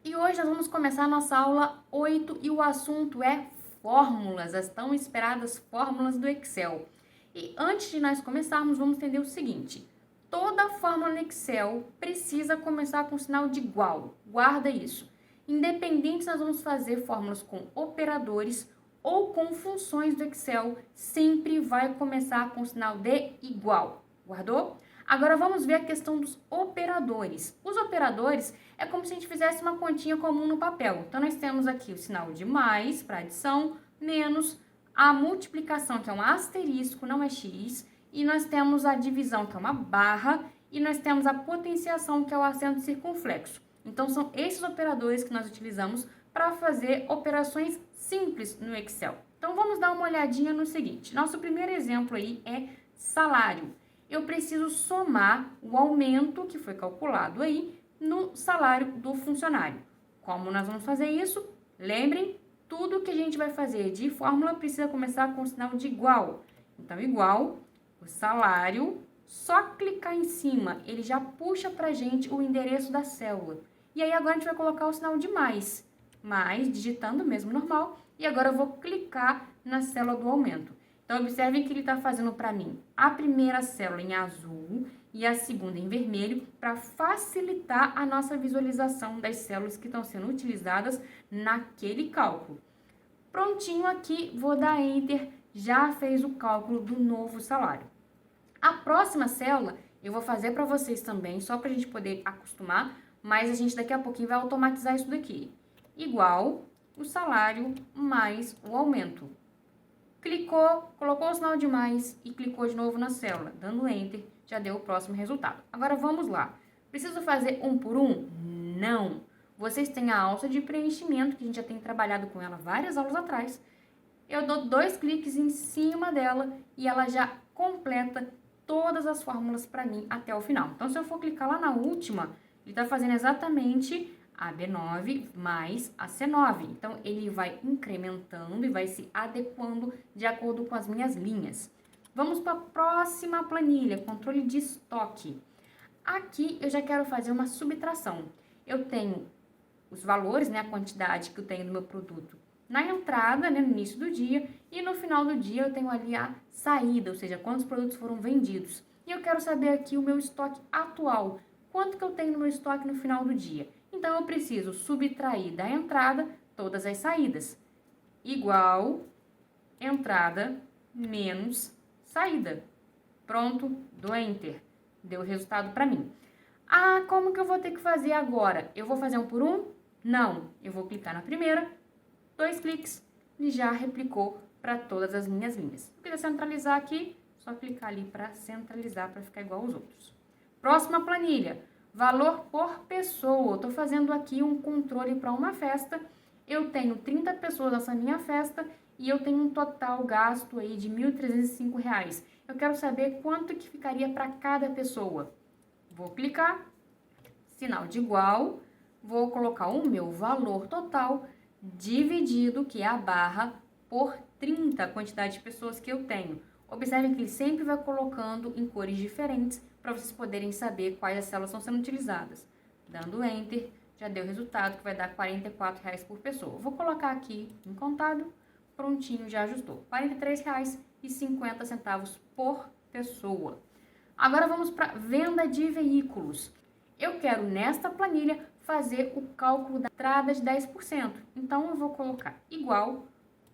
E hoje nós vamos começar a nossa aula 8 e o assunto é fórmulas, as tão esperadas fórmulas do Excel. E antes de nós começarmos, vamos entender o seguinte: toda fórmula no Excel precisa começar com sinal de igual, guarda isso. Independente se nós vamos fazer fórmulas com operadores ou com funções do Excel, sempre vai começar com sinal de igual, guardou? Agora vamos ver a questão dos operadores. Os operadores é como se a gente fizesse uma continha comum no papel. Então, nós temos aqui o sinal de mais para adição, menos a multiplicação, que é um asterisco, não é x, e nós temos a divisão, que é uma barra, e nós temos a potenciação, que é o acento circunflexo. Então, são esses operadores que nós utilizamos para fazer operações simples no Excel. Então, vamos dar uma olhadinha no seguinte. Nosso primeiro exemplo aí é salário. Eu preciso somar o aumento que foi calculado aí no salário do funcionário. Como nós vamos fazer isso? Lembrem, tudo que a gente vai fazer de fórmula precisa começar com o sinal de igual. Então, igual, o salário, só clicar em cima, ele já puxa pra gente o endereço da célula. E aí agora a gente vai colocar o sinal de mais, digitando mesmo normal, e agora eu vou clicar na célula do aumento. Então, observem que ele está fazendo para mim a primeira célula em azul e a segunda em vermelho para facilitar a nossa visualização das células que estão sendo utilizadas naquele cálculo. Prontinho aqui, vou dar Enter, já fez o cálculo do novo salário. A próxima célula eu vou fazer para vocês também, só para a gente poder acostumar, mas a gente daqui a pouquinho vai automatizar isso daqui. Igual o salário mais o aumento. Clicou, colocou o sinal de mais e clicou de novo na célula, dando Enter, já deu o próximo resultado. Agora vamos lá. Preciso fazer um por um? Não. Vocês têm a alça de preenchimento, que a gente já tem trabalhado com ela várias aulas atrás. Eu dou 2 cliques em cima dela e ela já completa todas as fórmulas para mim até o final. Então, se eu for clicar lá na última, ele está fazendo exatamente a B9 mais a C9. Então, ele vai incrementando e vai se adequando de acordo com as minhas linhas. Vamos para a próxima planilha, controle de estoque. Aqui, eu já quero fazer uma subtração. Eu tenho os valores, né, a quantidade que eu tenho no meu produto na entrada, né, no início do dia, e no final do dia eu tenho ali a saída, ou seja, quantos produtos foram vendidos. E eu quero saber aqui o meu estoque atual, quanto que eu tenho no meu estoque no final do dia. Então, eu preciso subtrair da entrada todas as saídas. Igual entrada menos saída. Pronto, dou Enter. Deu o resultado para mim. Ah, como que eu vou ter que fazer agora? Eu vou fazer um por um? Não. Eu vou clicar na primeira, 2 cliques e já replicou para todas as minhas linhas. Se eu quiser centralizar aqui, só clicar ali para centralizar, para ficar igual aos outros. Próxima planilha. Valor por pessoa. Estou fazendo aqui um controle para uma festa. Eu tenho 30 pessoas nessa minha festa e eu tenho um total gasto aí de R$ 1.305. Eu quero saber quanto que ficaria para cada pessoa. Vou clicar, sinal de igual, vou colocar o meu valor total dividido, que é a barra, por 30, a quantidade de pessoas que eu tenho. Observem que ele sempre vai colocando em cores diferentes para vocês poderem saber quais as células estão sendo utilizadas. Dando Enter, já deu o resultado, que vai dar R$ 44,00 por pessoa. Vou colocar aqui em contado, prontinho, já ajustou. R$ 43,50 por pessoa. Agora vamos para venda de veículos. Eu quero, nesta planilha, fazer o cálculo da entrada de 10%. Então, eu vou colocar igual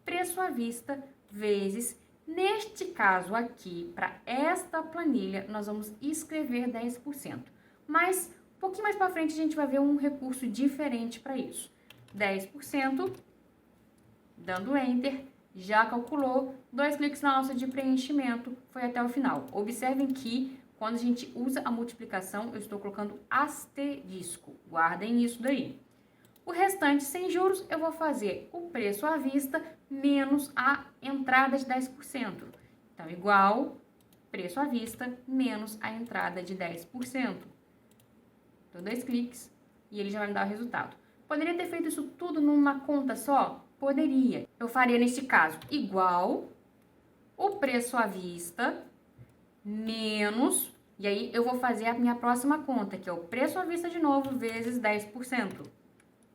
preço à vista vezes, neste caso aqui, para esta planilha, nós vamos escrever 10%. Mas, um pouquinho mais para frente, a gente vai ver um recurso diferente para isso. 10%, dando Enter, já calculou, 2 cliques na alça de preenchimento, foi até o final. Observem que quando a gente usa a multiplicação, eu estou colocando asterisco. Guardem isso daí. O restante sem juros, eu vou fazer o preço à vista menos a entrada de 10%. Então, igual preço à vista menos a entrada de 10%. Dou 2 cliques e ele já vai me dar o resultado. Poderia ter feito isso tudo numa conta só? Poderia. Eu faria, neste caso, igual o preço à vista menos, e aí eu vou fazer a minha próxima conta, que é o preço à vista de novo, vezes 10%.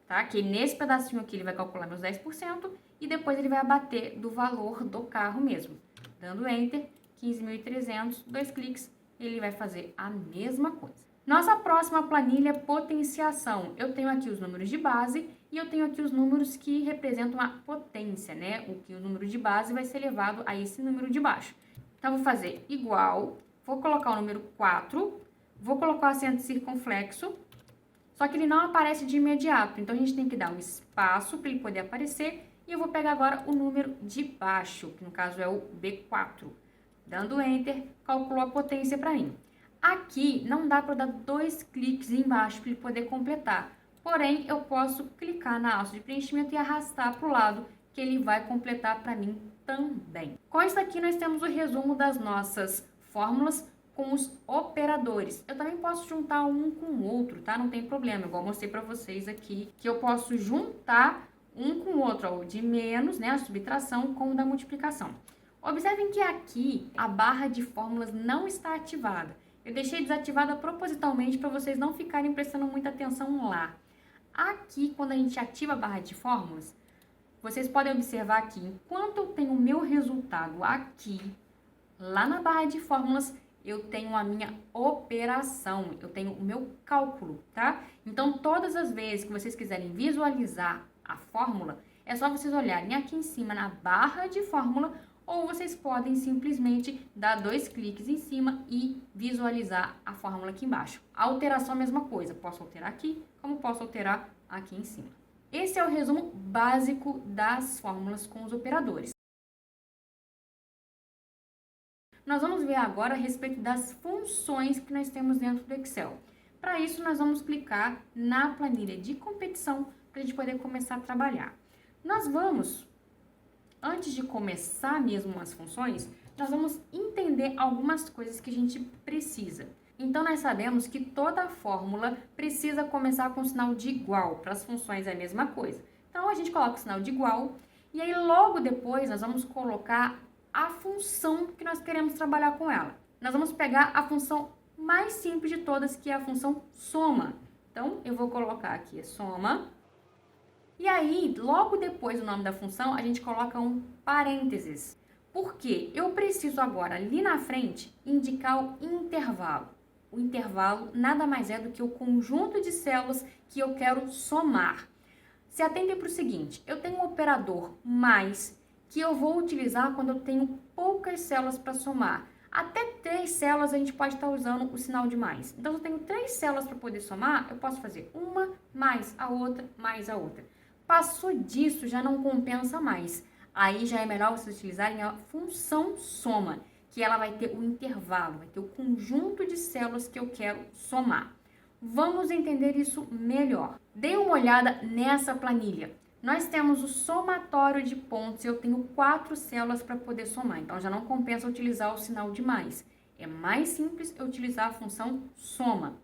tá? Que nesse pedacinho aqui ele vai calcular meus 10% e depois ele vai abater do valor do carro mesmo. Dando Enter, 15.300, 2 cliques, ele vai fazer a mesma coisa. Nossa próxima planilha é potenciação. Eu tenho aqui os números de base e eu tenho aqui os números que representam a potência, né? O que o número de base vai ser elevado a esse número de baixo. Então, vou fazer igual, vou colocar o número 4, vou colocar o acento circunflexo, só que ele não aparece de imediato, então a gente tem que dar um espaço para ele poder aparecer, e eu vou pegar agora o número de baixo, que no caso é o B4. Dando Enter, calculou a potência para mim. Aqui não dá para dar 2 cliques embaixo para ele poder completar, porém eu posso clicar na alça de preenchimento e arrastar para o lado, que ele vai completar para mim também. Com isso aqui nós temos o resumo das nossas fórmulas com os operadores. Eu também posso juntar um com o outro, tá? Não tem problema, igual eu mostrei para vocês aqui, que eu posso juntar um com o outro, ó, o de menos, né, a subtração, com o da multiplicação. Observem que aqui a barra de fórmulas não está ativada. Eu deixei desativada propositalmente para vocês não ficarem prestando muita atenção lá. Aqui, quando a gente ativa a barra de fórmulas, vocês podem observar que enquanto eu tenho o meu resultado aqui, lá na barra de fórmulas, eu tenho a minha operação, eu tenho o meu cálculo, tá? Então, todas as vezes que vocês quiserem visualizar a fórmula, é só vocês olharem aqui em cima na barra de fórmula, ou vocês podem simplesmente dar 2 cliques em cima e visualizar a fórmula aqui embaixo. A alteração é a mesma coisa, posso alterar aqui, como posso alterar aqui em cima. Esse é o resumo básico das fórmulas com os operadores. Nós vamos ver agora a respeito das funções que nós temos dentro do Excel. Para isso, nós vamos clicar na planilha de competição para a gente poder começar a trabalhar. Nós vamos, antes de começar mesmo as funções, nós vamos entender algumas coisas que a gente precisa. Então, nós sabemos que toda fórmula precisa começar com o sinal de igual. Para as funções é a mesma coisa. Então, a gente coloca o sinal de igual e aí logo depois nós vamos colocar a função que nós queremos trabalhar com ela. Nós vamos pegar a função mais simples de todas, que é a função soma. Então, eu vou colocar aqui a soma. E aí, logo depois do nome da função, a gente coloca um parênteses. Porque eu preciso agora, ali na frente, indicar o intervalo. O intervalo nada mais é do que o conjunto de células que eu quero somar. Se atentem para o seguinte, eu tenho um operador mais que eu vou utilizar quando eu tenho poucas células para somar. Até 3 células a gente pode estar usando o sinal de mais. Então, se eu tenho 3 células para poder somar, eu posso fazer uma mais a outra, mais a outra. Passou disso, já não compensa mais. Aí já é melhor vocês utilizarem a função soma, que ela vai ter o intervalo, vai ter o conjunto de células que eu quero somar. Vamos entender isso melhor. Dê uma olhada nessa planilha. Nós temos o somatório de pontos, eu tenho 4 células para poder somar, então já não compensa utilizar o sinal de mais. É mais simples eu utilizar a função soma.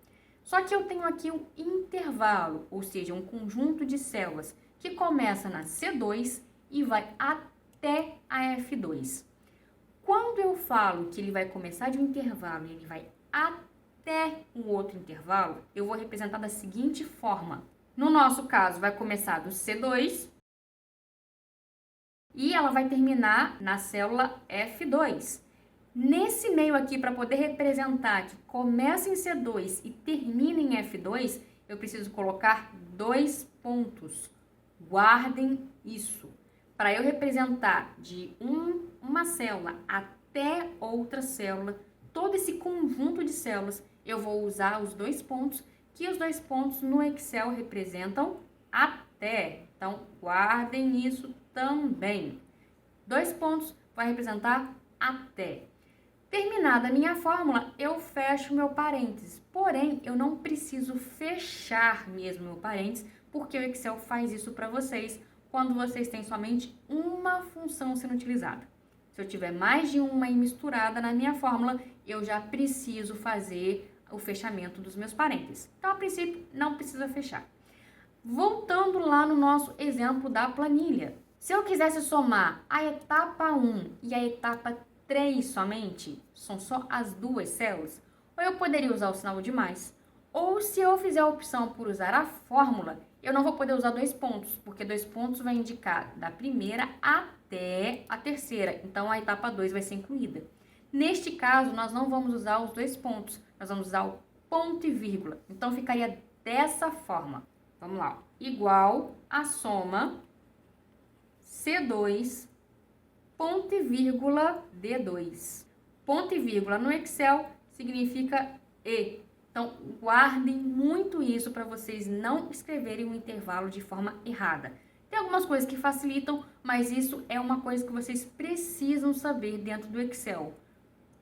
Só que eu tenho aqui um intervalo, ou seja, um conjunto de células que começa na C2 e vai até a F2. Quando eu falo que ele vai começar de um intervalo e ele vai até um outro intervalo, eu vou representar da seguinte forma. No nosso caso, vai começar do C2 e ela vai terminar na célula F2. Nesse meio aqui, para poder representar que começa em C2 e termina em F2, eu preciso colocar 2 pontos. Guardem isso. Para eu representar de uma célula até outra célula, todo esse conjunto de células, eu vou usar os 2 pontos, que os 2 pontos no Excel representam até. Então, guardem isso também. 2 pontos vai representar até. Terminada a minha fórmula, eu fecho meu parênteses. Porém, eu não preciso fechar mesmo meu parênteses, porque o Excel faz isso para vocês quando vocês têm somente uma função sendo utilizada. Se eu tiver mais de uma misturada na minha fórmula, eu já preciso fazer o fechamento dos meus parênteses. Então, a princípio, não precisa fechar. Voltando lá no nosso exemplo da planilha. Se eu quisesse somar a etapa 1 e a etapa 3 somente, são só as 2 células, ou eu poderia usar o sinal de mais. Ou se eu fizer a opção por usar a fórmula, eu não vou poder usar dois pontos, porque dois pontos vai indicar da primeira até a terceira. Então, a etapa 2 vai ser incluída. Neste caso, nós não vamos usar os dois pontos, nós vamos usar o ponto e vírgula. Então, ficaria dessa forma. Vamos lá. Igual a soma C2, ponto e vírgula D2. Ponto e vírgula no Excel significa E. Então, guardem muito isso para vocês não escreverem um intervalo de forma errada. Tem algumas coisas que facilitam, mas isso é uma coisa que vocês precisam saber dentro do Excel.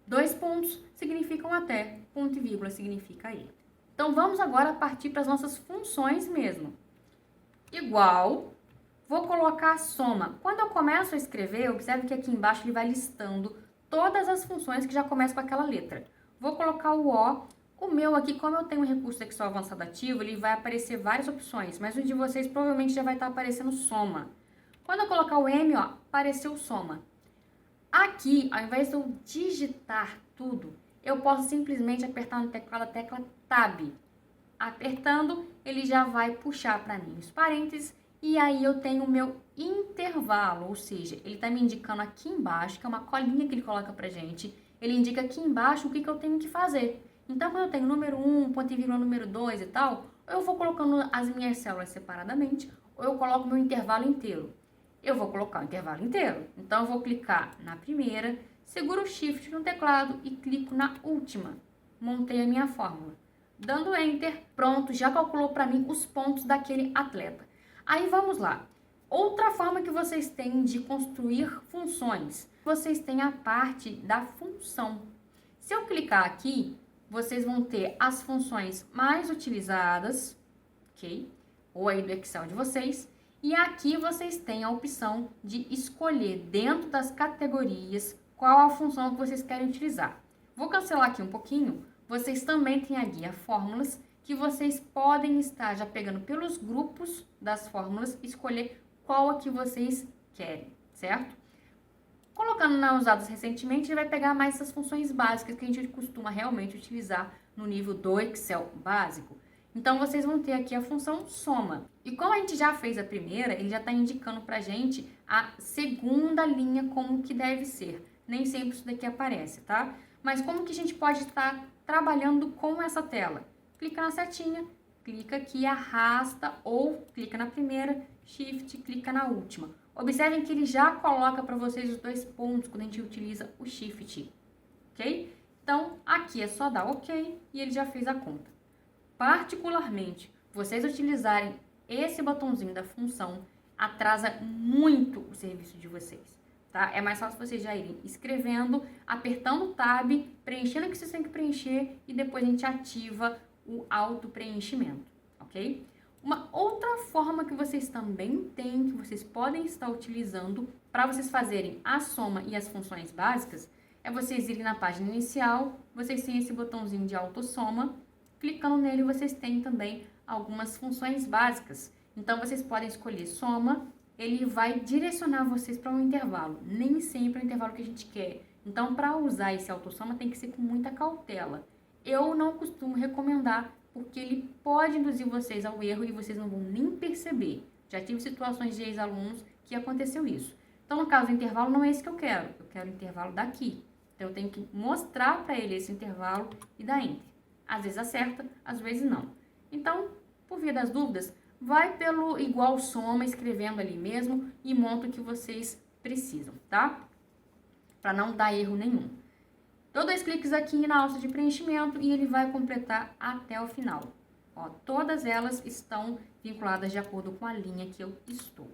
Dois pontos significam até, ponto e vírgula significa E. Então, vamos agora partir para as nossas funções mesmo. Igual, vou colocar a soma. Quando eu começo a escrever, observe que aqui embaixo ele vai listando todas as funções que já começam com aquela letra. Vou colocar o O. O meu aqui, como eu tenho um recurso Excel avançado ativo, ele vai aparecer várias opções, mas o de vocês provavelmente já vai estar aparecendo soma. Quando eu colocar o M, ó, apareceu soma. Aqui, ao invés de eu digitar tudo, eu posso simplesmente apertar no teclado a tecla Tab. Apertando, ele já vai puxar para mim os parênteses e aí eu tenho o meu intervalo, ou seja, ele está me indicando aqui embaixo, que é uma colinha que ele coloca pra gente, ele indica aqui embaixo o que eu tenho que fazer. Então, quando eu tenho número 1, ponto e vírgula número 2 e tal, eu vou colocando as minhas células separadamente, ou eu coloco meu intervalo inteiro. Eu vou colocar o intervalo inteiro. Então, eu vou clicar na primeira, seguro o Shift no teclado e clico na última. Montei a minha fórmula. Dando Enter, pronto, já calculou para mim os pontos daquele atleta. Aí, vamos lá. Outra forma que vocês têm de construir funções, vocês têm a parte da função. Se eu clicar aqui, vocês vão ter as funções mais utilizadas, ok? Ou aí do Excel de vocês. E aqui vocês têm a opção de escolher dentro das categorias qual a função que vocês querem utilizar. Vou cancelar aqui um pouquinho. Vocês também têm a guia Fórmulas, que vocês podem estar já pegando pelos grupos das fórmulas, escolher qual a que vocês querem, certo? Colocando na usadas recentemente, ele vai pegar mais essas funções básicas que a gente costuma realmente utilizar no nível do Excel básico. Então, vocês vão ter aqui a função soma. E como a gente já fez a primeira, ele já está indicando para a gente a segunda linha como que deve ser. Nem sempre isso daqui aparece, tá? Mas como que a gente pode estar trabalhando com essa tela? Clica na setinha, clica aqui, arrasta ou clica na primeira, Shift, clica na última. Observem que ele já coloca para vocês os dois pontos quando a gente utiliza o Shift, ok? Então, aqui é só dar OK e ele já fez a conta. Particularmente, vocês utilizarem esse botãozinho da função, atrasa muito o serviço de vocês, tá? É mais fácil vocês já irem escrevendo, apertando o Tab, preenchendo o que vocês têm que preencher e depois a gente ativa o auto-preenchimento, ok? Uma outra forma que vocês também têm, que vocês podem estar utilizando para vocês fazerem a soma e as funções básicas, é vocês irem na página inicial, vocês têm esse botãozinho de autossoma, clicando nele vocês têm também algumas funções básicas. Então, vocês podem escolher soma, ele vai direcionar vocês para um intervalo, nem sempre é o intervalo que a gente quer. Então, para usar esse autossoma tem que ser com muita cautela. Eu não costumo recomendar, porque ele pode induzir vocês ao erro e vocês não vão nem perceber. Já tive situações de ex-alunos que aconteceu isso. Então, no caso do intervalo, não é esse que eu quero o intervalo daqui. Então, eu tenho que mostrar para ele esse intervalo e dar Enter. Às vezes acerta, às vezes não. Então, por via das dúvidas, vai pelo igual soma, escrevendo ali mesmo e monta o que vocês precisam, tá? Para não dar erro nenhum. Dou 2 cliques aqui na alça de preenchimento e ele vai completar até o final. Ó, todas elas estão vinculadas de acordo com a linha que eu estou.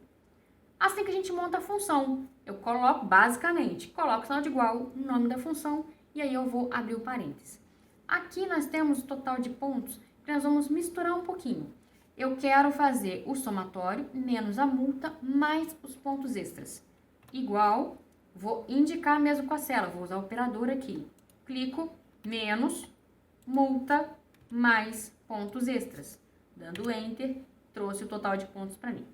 Assim que a gente monta a função, eu coloco, basicamente, coloco sinal de igual, o nome da função, e aí eu vou abrir o parênteses. Aqui nós temos o total de pontos, que nós vamos misturar um pouquinho. Eu quero fazer o somatório menos a multa mais os pontos extras. Igual, vou indicar mesmo com a célula, vou usar o operador aqui. Clico, menos, multa, mais pontos extras. Dando Enter, trouxe o total de pontos para mim.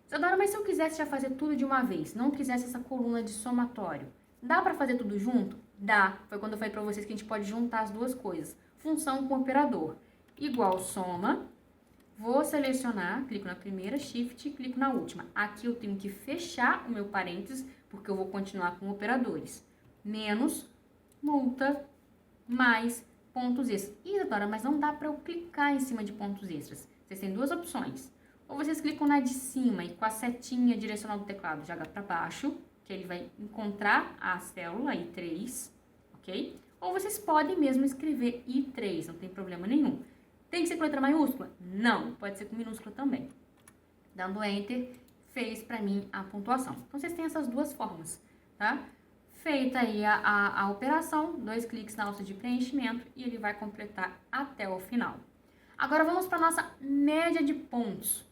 Isadora, mas se eu quisesse já fazer tudo de uma vez, não quisesse essa coluna de somatório, dá para fazer tudo junto? Dá. Foi quando eu falei para vocês que a gente pode juntar as duas coisas. Função com operador. Igual soma, vou selecionar, clico na primeira, Shift e clico na última. Aqui eu tenho que fechar o meu parênteses, porque eu vou continuar com operadores. Menos, multa, mais pontos extras. Isadora, mas não dá para eu clicar em cima de pontos extras. Vocês têm duas opções. Ou vocês clicam na de cima e com a setinha direcional do teclado joga para baixo, que ele vai encontrar a célula I3, ok? Ou vocês podem mesmo escrever I3, não tem problema nenhum. Tem que ser com letra maiúscula? Não, pode ser com minúscula também. Dando Enter, fez para mim a pontuação. Então, vocês têm essas duas formas, tá? Feita aí a operação, 2 cliques na alça de preenchimento e ele vai completar até o final. Agora, vamos para a nossa média de pontos.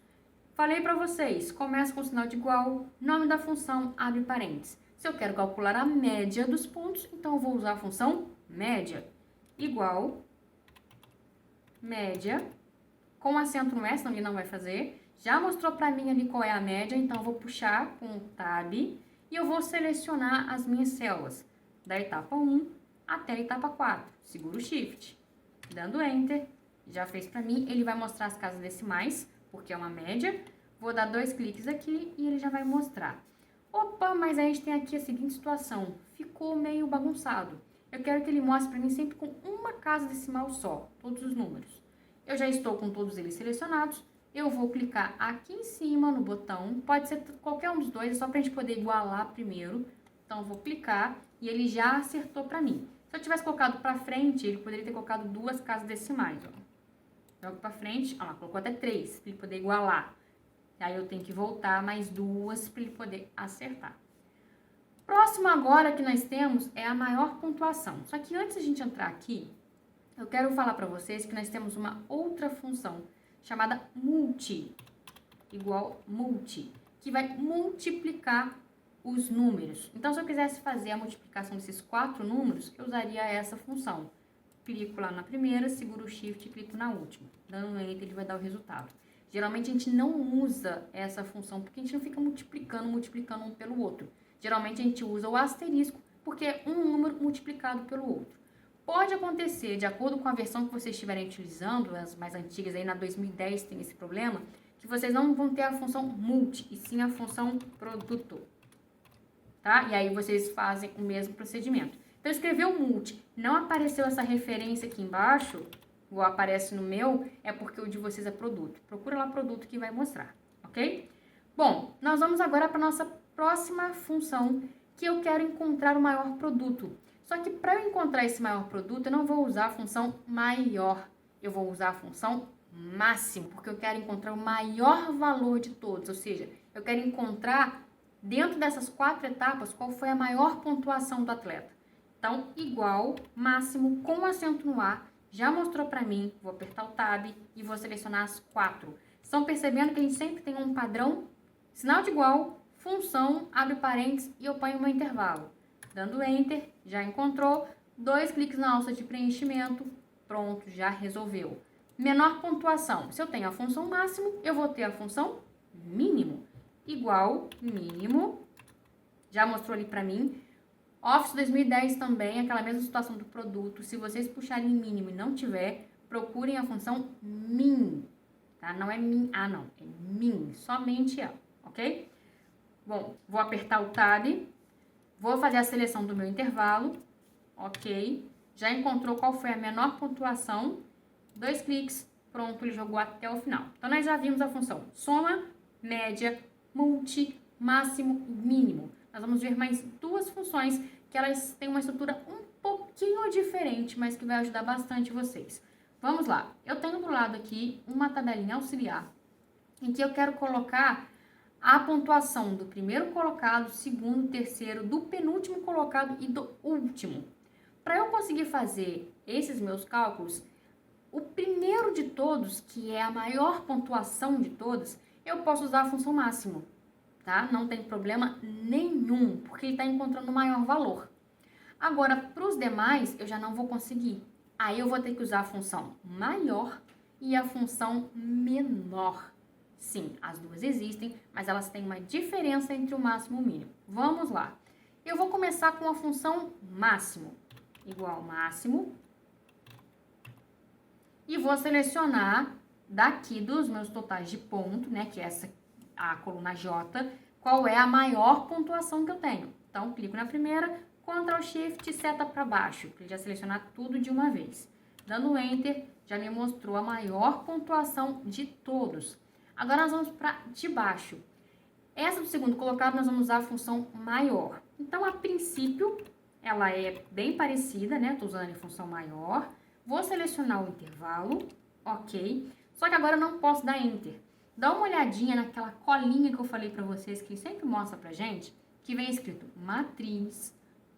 Falei para vocês, começa com o sinal de igual, nome da função, abre parênteses. Se eu quero calcular a média dos pontos, então eu vou usar a função média. Igual, média, com acento no S, não, ele não vai fazer. Já mostrou para mim ali qual é a média, então eu vou puxar com o Tab e eu vou selecionar as minhas células, da etapa 1 até a etapa 4. Seguro o Shift, dando Enter, já fez para mim, ele vai mostrar as casas decimais, porque é uma média. Vou dar 2 cliques aqui e ele já vai mostrar. Opa, mas aí a gente tem aqui a seguinte situação, ficou meio bagunçado. Eu quero que ele mostre para mim sempre com uma casa decimal só, todos os números. Eu já estou com todos eles selecionados, eu vou clicar aqui em cima no botão, pode ser qualquer um dos dois, é só para a gente poder igualar primeiro. Então, eu vou clicar e ele já acertou para mim. Se eu tivesse colocado para frente, ele poderia ter colocado 2 casas decimais, ó. Jogo para frente, ó lá, colocou até 3, para ele poder igualar. Aí eu tenho que voltar mais 2 para ele poder acertar. Próximo agora que nós temos é a maior pontuação. Só que antes de a gente entrar aqui, eu quero falar para vocês que nós temos uma outra função chamada multi, igual multi, que vai multiplicar os números. Então, se eu quisesse fazer a multiplicação desses 4 números, eu usaria essa função. Clico lá na primeira, seguro o Shift e clico na última. Dando Enter, ele vai dar o resultado. Geralmente, a gente não usa essa função, porque a gente não fica multiplicando um pelo outro. Geralmente, a gente usa o asterisco, porque é um número multiplicado pelo outro. Pode acontecer, de acordo com a versão que vocês estiverem utilizando, as mais antigas, aí na 2010 tem esse problema, que vocês não vão ter a função multi, e sim a função produto. Tá? E aí, vocês fazem o mesmo procedimento. Então, escreveu multi, não apareceu essa referência aqui embaixo, igual aparece no meu, é porque o de vocês é produto. Procura lá produto que vai mostrar, ok? Bom, nós vamos agora para a nossa próxima função, que eu quero encontrar o maior produto. Só que para eu encontrar esse maior produto, eu não vou usar a função maior, eu vou usar a função máximo, porque eu quero encontrar o maior valor de todos, ou seja, eu quero encontrar dentro dessas 4 etapas qual foi a maior pontuação do atleta. Então, igual, máximo, com acento no A, já mostrou para mim, vou apertar o Tab e vou selecionar as 4. Estão percebendo que a gente sempre tem um padrão? Sinal de igual, função, abre parênteses e eu ponho o meu intervalo. Dando Enter, já encontrou, 2 cliques na alça de preenchimento, pronto, já resolveu. Menor pontuação, se eu tenho a função máximo, eu vou ter a função mínimo. Igual, mínimo, já mostrou ali para mim. Office 2010 também, aquela mesma situação do produto. Se vocês puxarem mínimo e não tiver, procurem a função min, tá? Não é min, não, é min, somente ela, ok? Bom, vou apertar o Tab, vou fazer a seleção do meu intervalo, ok? Já encontrou qual foi a menor pontuação, 2 cliques, pronto, ele jogou até o final. Então, nós já vimos a função soma, média, multi, máximo e mínimo. Nós vamos ver mais 2 funções que elas têm uma estrutura um pouquinho diferente, mas que vai ajudar bastante vocês. Vamos lá. Eu tenho do lado aqui uma tabelinha auxiliar em que eu quero colocar a pontuação do primeiro colocado, segundo, terceiro, do penúltimo colocado e do último. Para eu conseguir fazer esses meus cálculos, o primeiro de todos, que é a maior pontuação de todas, eu posso usar a função máximo. Tá? Não tem problema nenhum, porque ele está encontrando o maior valor. Agora, para os demais, eu já não vou conseguir. Aí eu vou ter que usar a função maior e a função menor. Sim, as duas existem, mas elas têm uma diferença entre o máximo e o mínimo. Vamos lá. Eu vou começar com a função máximo, igual máximo. E vou selecionar daqui dos meus totais de ponto, né, que é a coluna J, qual é a maior pontuação que eu tenho. Então, clico na primeira, Ctrl Shift, seta para baixo, para ele já selecionar tudo de uma vez. Dando Enter, já me mostrou a maior pontuação de todos. Agora nós vamos para de baixo. Essa do segundo colocado, nós vamos usar a função maior. Então, a princípio, ela é bem parecida, né? Estou usando a função maior. Vou selecionar o intervalo, ok. Só que agora eu não posso dar Enter. Dá uma olhadinha naquela colinha que eu falei para vocês, que sempre mostra pra gente, que vem escrito matriz,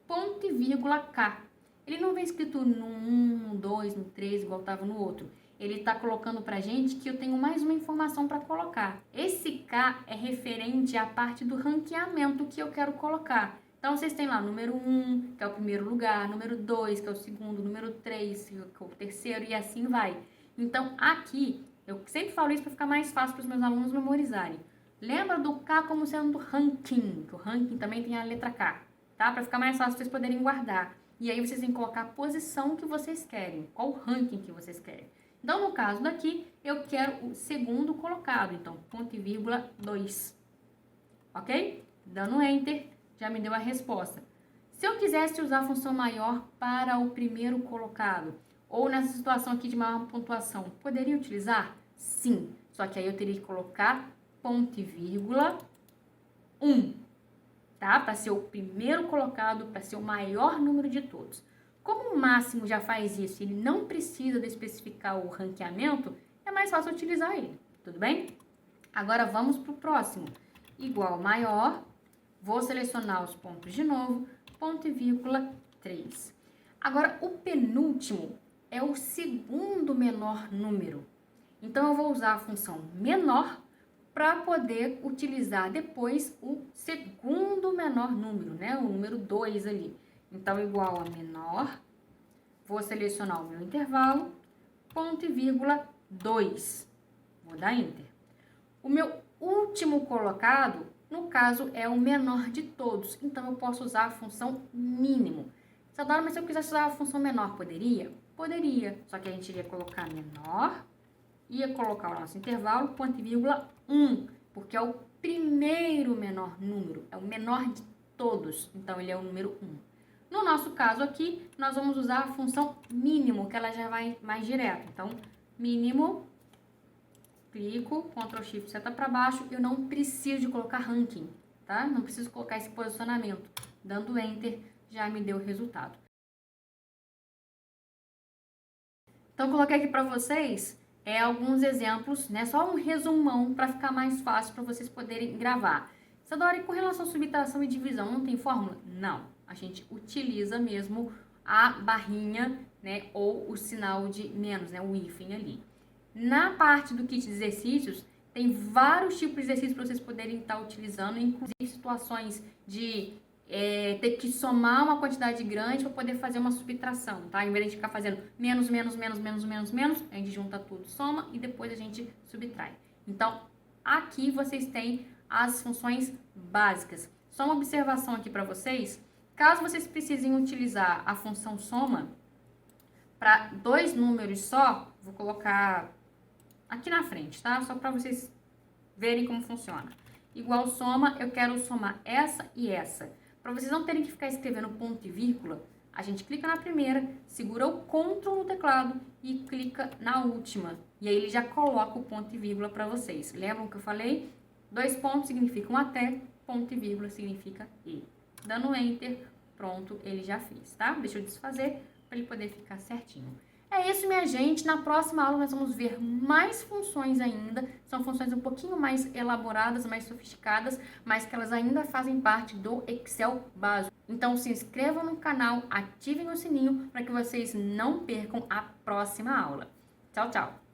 ponto e vírgula K. Ele não vem escrito no 1, no 2, no 3, igual estava no outro. Ele está colocando pra gente que eu tenho mais uma informação para colocar. Esse K é referente à parte do ranqueamento que eu quero colocar. Então, vocês têm lá número 1, que é o primeiro lugar, número 2, que é o segundo, número 3, que é o terceiro, e assim vai. Então, aqui, eu sempre falo isso para ficar mais fácil para os meus alunos memorizarem. Lembra do K como sendo ranking, que o ranking também tem a letra K, tá? Para ficar mais fácil vocês poderem guardar. E aí, vocês têm que colocar a posição que vocês querem, qual ranking que vocês querem. Então, no caso daqui, eu quero o segundo colocado. Então, ponto e vírgula 2. Ok? Dando Enter, já me deu a resposta. Se eu quisesse usar a função maior para o primeiro colocado, ou nessa situação aqui de maior pontuação, poderia utilizar? Sim. Só que aí eu teria que colocar ponto e vírgula 1. Tá? Para ser o primeiro colocado, para ser o maior número de todos. Como o máximo já faz isso e ele não precisa de especificar o ranqueamento, é mais fácil utilizar ele, tudo bem? Agora vamos para o próximo. Igual maior, vou selecionar os pontos de novo, ponto e vírgula 3. Agora o penúltimo é o segundo menor número. Então eu vou usar a função menor para poder utilizar depois o segundo menor número, né? O número 2 ali. Então, igual a menor, vou selecionar o meu intervalo, ponto e vírgula 2. Vou dar Enter. O meu último colocado, no caso, é o menor de todos. Então, eu posso usar a função mínimo. Sadora, mas se eu quisesse usar a função menor, poderia? Poderia. Só que a gente iria colocar menor, ia colocar o nosso intervalo, ponto e vírgula 1. Porque é o primeiro menor número, é o menor de todos. Então, ele é o número 1. No nosso caso aqui, nós vamos usar a função mínimo, que ela já vai mais direto. Então, mínimo, clico, Ctrl Shift, seta para baixo, eu não preciso de colocar ranking, tá? Não preciso colocar esse posicionamento. Dando Enter, já me deu o resultado. Então, coloquei aqui para vocês alguns exemplos, né? Só um resumão para ficar mais fácil para vocês poderem gravar. Sadora, e com relação a subtração e divisão, não tem fórmula? Não. A gente utiliza mesmo a barrinha, né, ou o sinal de menos, né, o hífen ali. Na parte do kit de exercícios, tem vários tipos de exercícios para vocês poderem estar utilizando, inclusive situações de ter que somar uma quantidade grande para poder fazer uma subtração, tá? Em vez de ficar fazendo menos, menos, menos, menos, menos, menos, a gente junta tudo, soma e depois a gente subtrai. Então, aqui vocês têm as funções básicas. Só uma observação aqui para vocês. Caso vocês precisem utilizar a função soma para 2 números só, vou colocar aqui na frente, tá? Só para vocês verem como funciona. Igual soma, eu quero somar essa e essa. Para vocês não terem que ficar escrevendo ponto e vírgula, a gente clica na primeira, segura o Ctrl no teclado e clica na última. E aí ele já coloca o ponto e vírgula para vocês. Lembram que eu falei? 2 pontos significam até, ponto e vírgula significa e. Dando Enter, pronto, ele já fez, tá? Deixa eu desfazer para ele poder ficar certinho. É isso, minha gente. Na próxima aula nós vamos ver mais funções ainda. São funções um pouquinho mais elaboradas, mais sofisticadas, mas que elas ainda fazem parte do Excel básico. Então se inscrevam no canal, ativem o sininho para que vocês não percam a próxima aula. Tchau, tchau!